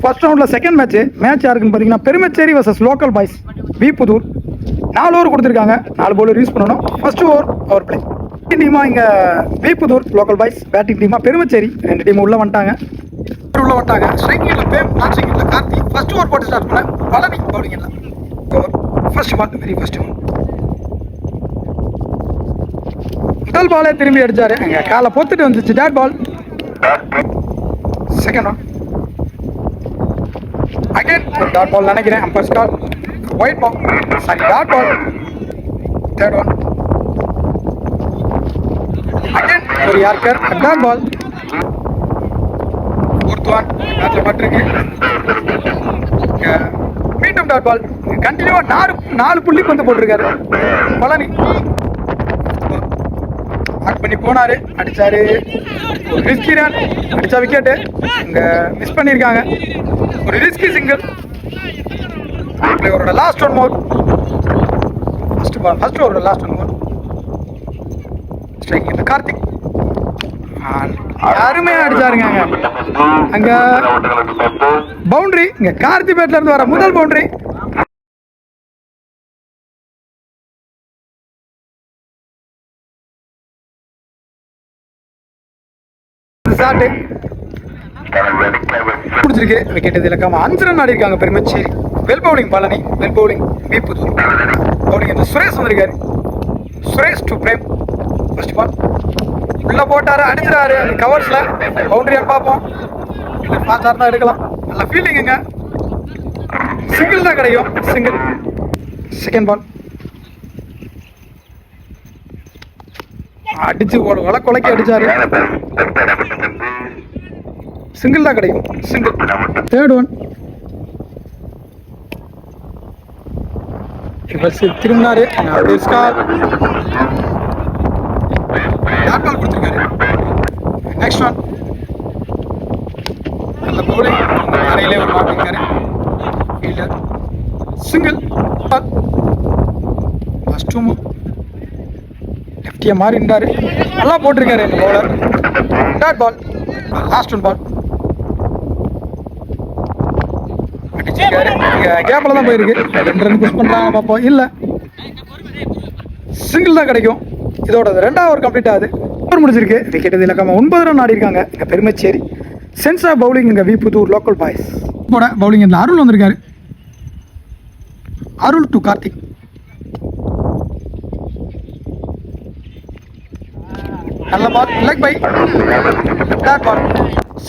First ரவுண்டில் second match யாருக்குன்னு பார்த்தீங்கன்னா Perumacheri versus local boys V Pudur. 4 over கொடுத்துருக்காங்க, 4 பவுலர் யூஸ் பண்ணணும். First over power play. டீமாக இங்கே V Pudur local boys, batting டீமாக பெருமச்சேரி. 2 டீம் உள்ளே வந்துட்டாங்க. ஸ்ட்ரைக்கிங்கில் பேம், நான் ஸ்ட்ரைக்கிங்கில் கார்த்தி. ஃபர்ஸ்ட் ஓவர் போட்டு ஸ்டார்ட் பண்ண பழனி பவுலிங் இல்லை. First ball, very first ball. முதல் பாலே திரும்பி அடிச்சாரு, அங்கே காலை பொத்துட்டு வந்துச்சு. Dot ball. Second one again dot ball நினைக்கிறேன். ஃபர்ஸ்ட் கால் white ball, sorry dot ball. Third one again ஒரு yorker, dot ball. Fourth one பேட்டில் பட்டிருக்கு, மீண்டும் டாட் பால். கண்டினியூவா 4 புள்ளி வந்து போட்டிருக்காரு பழனி. ஆட் பண்ணி போனாரு, அடிச்சாரு. ஒரு ரிஸ்கி ரன், அடிச்சா விக்கெட்டு. இங்க மிஸ் பண்ணியிருக்காங்க. ஒரு ரிஸ்கி சிங்கிள். பிளேயரோட லாஸ்ட் ஒன் மோர். ஃபர்ஸ்ட் ஓவரோட லாஸ்ட் ஒன் மோர். ஸ்ட்ரைக் இந்த கார்த்திக் அருமையா அடிச்சாருங்க. அங்க பவுண்டரி, இங்க கார்த்தி பேட்ல இருந்து வர முதல் பவுண்டரி. பிடிச்சிருக்கு, விக்கெட் இலக்காம 5 ரன் ஆடி இருக்காங்க Perumacheri. Well bowling Palani, well bowling V Pudur. Bowling இந்த சுரேஷ் வந்திருக்காரு. Suresh to Prem. First ball உள்ள போட்டாரு, அடிச்சிடாரு. கவர்ஸ்ல பவுண்டரியா பார்ப்போம். ஃபாஸ்டா தான் எடுக்கலாம். நல்ல ஃபீல்டிங்க. சிங்கிள் தான் கிடைக்கும், சிங்கிள். செகண்ட் பால் அடிச்சு கொலைக்கு அடிச்சாரு. சிங்கிள் தான் கிடைக்கும், சிங்கிள். தேர்ட் ஒன் திரும்பினாரு. டாட் பால் கொடுத்துருக்காரு. நெக்ஸ்ட் ஒன் நல்ல பவுலிங். அறையிலே ஒரு மாட்டிருக்காரு ஃபீல்டர். சிங்கிள். ஃபர்ஸ்ட் மூவ் லெஃப்டியை மாறி இருந்தாரு, நல்லா போட்டிருக்காரு இந்த bowler. Dot ball, last one ball. அடிச்சிருக்காரு, கேப்ல தான் போயிருக்கு. 2 ரன் புஷ் பண்றாங்க பார்ப்போம். இல்ல, சிங்கிள் தான் கிடைக்கும். இதோட 2வது ஓவர் கம்ப்ளீட் ஆகுது. ஓவர் முடிஞ்சிருக்கு. விக்கெட் இலக்காம 9 ரன் ஆடி இருக்காங்க இங்க பெருமச்சேரி. சென்சா பவுலிங் இங்க வி புதூர் லோக்கல் பாய்ஸ். போட பவுலிங் இந்த அருள் வந்திருக்காரு. அருள் டு கார்த்திக். நல்ல ball, leg bye. Dot ball.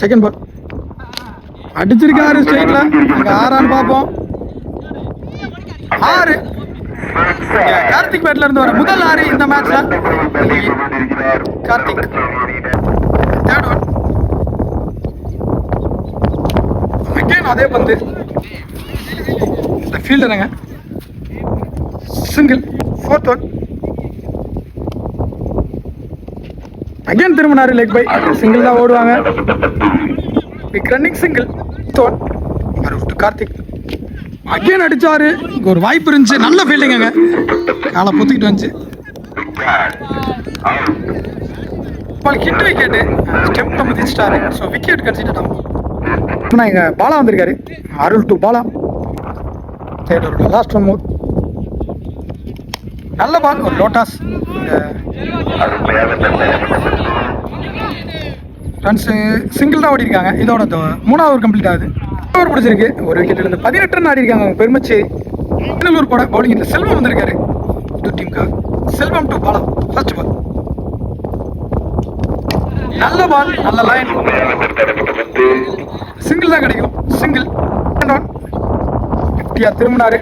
Second ball அடிச்சிருக்காரு ஸ்ட்ரைட்ல. அங்க 6 பார்ப்போம். 6 கார்த்திக் பேட்ல இருந்து வர முதல் 6 இந்த மேட்ச்ல. கார்த்திக். தேர்ட் ஒன் அகைன் அதே பந்து. இந்த ஃபீல்டருங்க. சிங்கிள். ஃபோர்த் ஒன் அகைன் திரும்பினாரு, லெக் பை. சிங்கிள் தான் ஓடுவாங்க. Pick running single. தோன் கார்த்திக் அகைன் அடிச்சாரு. ஒரு வாய்ப்பு இருந்துச்சு, நல்ல ஃபீல்டிங்க. காலை பொத்திக்கிட்டு வந்துச்சு. Hit wicket. ஸ்டெப் மிதிச்சிட்டாரு. ஸோ விக்கெட் கிடைச்சிட்டு இங்க பாலா வந்திருக்காரு. Arul to Bala. Last one more. நல்ல பால், ஒரு லோட்டாஸ். ரன்ஸ் சிங்கிள் தான் ஓடி இருக்காங்க. இதோட 3வது ஓவர் கம்ப்ளீட் ஆகுது. ஓவர் பிடிச்சிருக்கு. ஒரு விக்கெட்ல இருந்து 18 ரன் ஆடி இருக்காங்க பெருமச்சேரி. திருநெல்வேலூர் போட பவுலிங் செல்வம் வந்திருக்காரு. டீமுக்காக செல்வம் டு பாலா. ஃபர்ஸ்ட் பால் நல்ல பால், நல்ல லைன். சிங்கிள் தான் கிடைக்கும், சிங்கிள். திரும்பினாரு,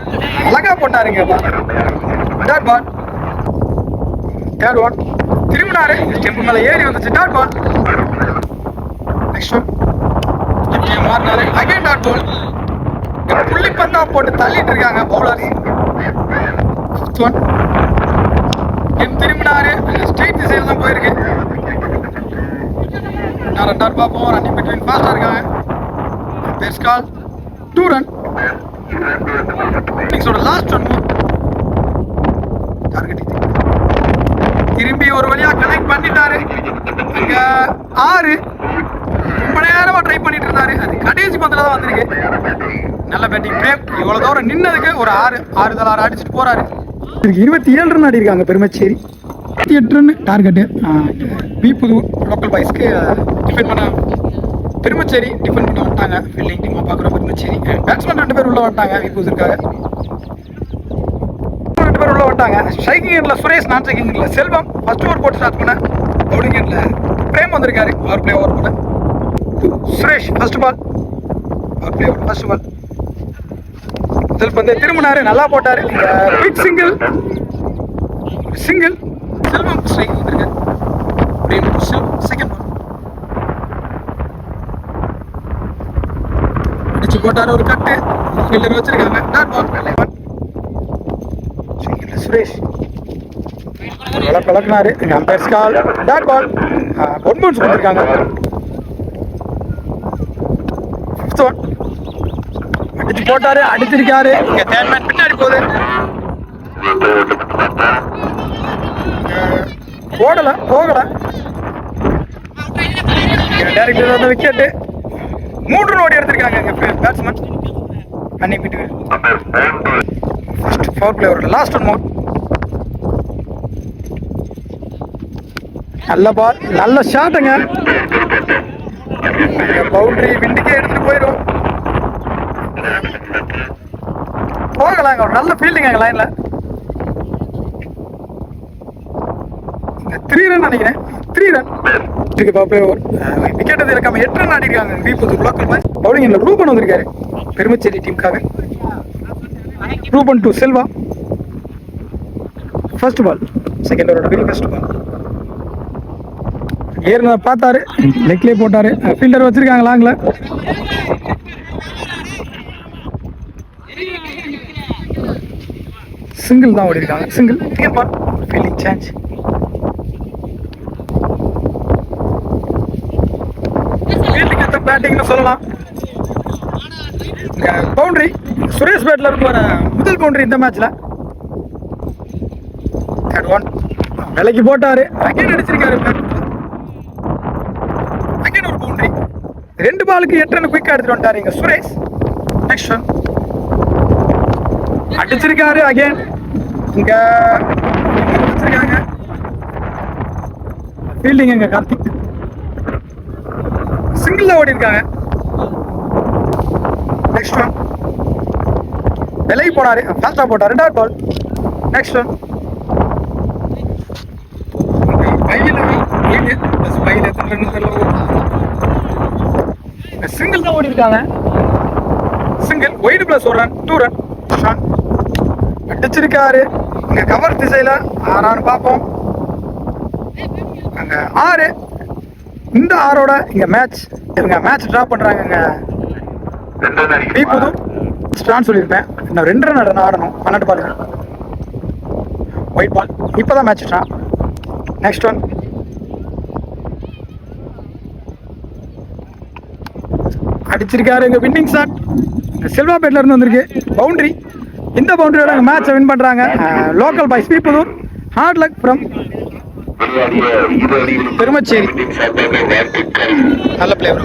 அழகா போட்டாருங்க. Dot ball. தேர்ட் ஒன் திரும்பினாரு, ஸ்டெம்பு மேல ஏறி வந்துச்சு. Dot ball. நெக்ஸ்ட் ஒன் மாறினாரு. Again dot ball. புள்ளி பந்தா போட்டு தள்ளிட்டு இருக்காங்க பவுலர். ஃபிஃப்த் ஒன் திரும்பினாரு, ஸ்ட்ரெயிட் திசையில் தான் போயிருக்கு. டாட் பார்ப்போம். ரன்னிங் பிட்வீன் ஃபாஸ்டா இருக்காங்க. பேஸ் கால் 2 ரன். லாஸ்ட் ஒன் டார்கெட் திரும்பி ஒரு வழியா கனெக்ட் பண்ணிட்டாரு. அங்க 6 ரொம்ப நேரமா ட்ரை பண்ணிட்டு இருந்தாரு. அது கடைசி பந்தில தான் வந்திருக்கு. நல்ல பேட்டிங் பிரேம். இவ்வளவு தூரம் நின்னதுக்கு ஒரு 6 அடிச்சுட்டு போறாரு. 27 ரன் ஆடி இருக்காங்க Perumacheri. 28 run target. Pudur local பாய்ஸ்க்கு டிஃபெண்ட் பண்ண பெருமச்சேரி டிஃபெண்ட் பண்ண வந்துட்டாங்க. ஃபீல்டிங் டீமாக பார்க்குறோம் பெருமச்சேரி. பேட்ஸ்மேன் 2 பேர் உள்ள வந்துட்டாங்க புதூருக்காக. 2 பேர் உள்ள வந்துட்டாங்க. ஸ்ட்ரைக்கிங் எண்ட்ல சுரேஷ், நான் ஸ்ட்ரைக்கிங் எண்ட்ல செல்வம். ஃபர்ஸ்ட் ஓவர் போட்டு ஸ்டார்ட் பண்ண. பவுலிங் எண்ட்ல பிரேம் வந்திருக்காரு. பவர் பிளே ஓவர் போட Suresh first ball. Power play over first ball. முதல் பந்து திரும்பினாரு, நல்லா போட்டாரு. குயிக் சிங்கிள் செல்வம் ஸ்ட்ரைக் வந்திருக்காரு. செகண்ட் பால் அடிச்சு போட்டாரு. ஒரு கட்டு ஃபீல்டர் வச்சிருக்காங்க. Dot ball. சுரேஷ் கலக்கினாரு. Umpire's call dot ball. 1 bounce கொடுத்துருக்காங்க. ஃபிஃப்த் ஒன் அடிச்சு போட்டாரு, அடிச்சிருக்காரு. இங்க தேர்ட் பின்னாடி போகுது. போகல டைரக்டர் வந்து விக்கெட்டு. 3 ரன் ஓடி எடுத்திருக்காங்க எங்க பேட்ஸ்மேன். அன்னிப்பிட்டு first power play over last one more. நல்ல பால், நல்ல ஷாட்டுங்க. பவுண்டரி விண்டுக்கே எடுத்துட்டு போயிடும். போகலாங்க. ஒரு நல்ல ஃபீல்டிங் எங்க லைன்ல. 3 ரன் நினைக்கிறேன். 3 ரன் விக்கெட் இருக்காம 8 ரன் ஆடிருக்காங்க. Pudur local boy. பவுலிங் எண்ட்ல ரூபன் வந்திருக்காரு பெருமச்சேரி டீமுக்காக. Ruban to Selva. First ball. Second ஓவரோட வெரி ஃபர்ஸ்ட் பால். ஏறின பார்த்தாரு, லெக்லேயே போட்டாரு. ஃபீல்டர் வச்சிருக்காங்க லாங்ல. சிங்கிள் தான் ஓடி இருக்காங்க. Single ball. Fielding change. Fielding அத்த பேட்டிங்னு சொல்லலாம். பவுண்டரி சுரேஷ் பேட்ல இருந்து வர முதல் பவுண்டரி இந்த மேட்ச்ல. தேர்ட் ஒன் விலைக்கு போட்டாரு. அகைன் அடிச்சிருக்காரு. அகைன் ஒரு பவுண்டரி. 2 பாலுக்கு 8 ரன் குயிக்கா எடுத்துட்டு வந்துட்டாரு இங்க சுரேஷ். நெக்ஸ்ட் ஒன் அடிச்சிருக்காரு. அகைன் இங்க வச்சிருக்காங்க. ஃபீல்டிங் எங்க கார்த்திக் சிங்கிள் ஓடி இருக்காங்க. நெக்ஸ்ட் ஒன் விலைக்கு போனாரு. ஃபாஸ்டா போட்டாரு. Dot ball. Next one single தான் ஓடி இருக்காங்க. Single wide plus 1 run 2 run அடிச்சிருக்காரு. இங்க கவர் திசையில 6 பார்ப்போம். அங்க 6. இந்த 6ஓட இங்க மேட்ச் டிராப் பண்றாங்க. புதூர் ஸ்டான் சொல்லியிருப்பேன். இன்னும் 2 ரன் ஆடணும். 12 பால் ஒயிட் பால். இப்பதான் மேட்ச் ஸ்டான். நெக்ஸ்ட் ஒன் அடிச்சிருக்காரு. இங்க வின்னிங் ஷாட் செல்வா பேட்ல இருந்து வந்திருக்கு. பவுண்டரி. இந்த பவுண்டரியோட மேட்சை வின் பண்றாங்க local boys Pudur. Hard luck from Perumacheri. நல்ல பிளேயர்.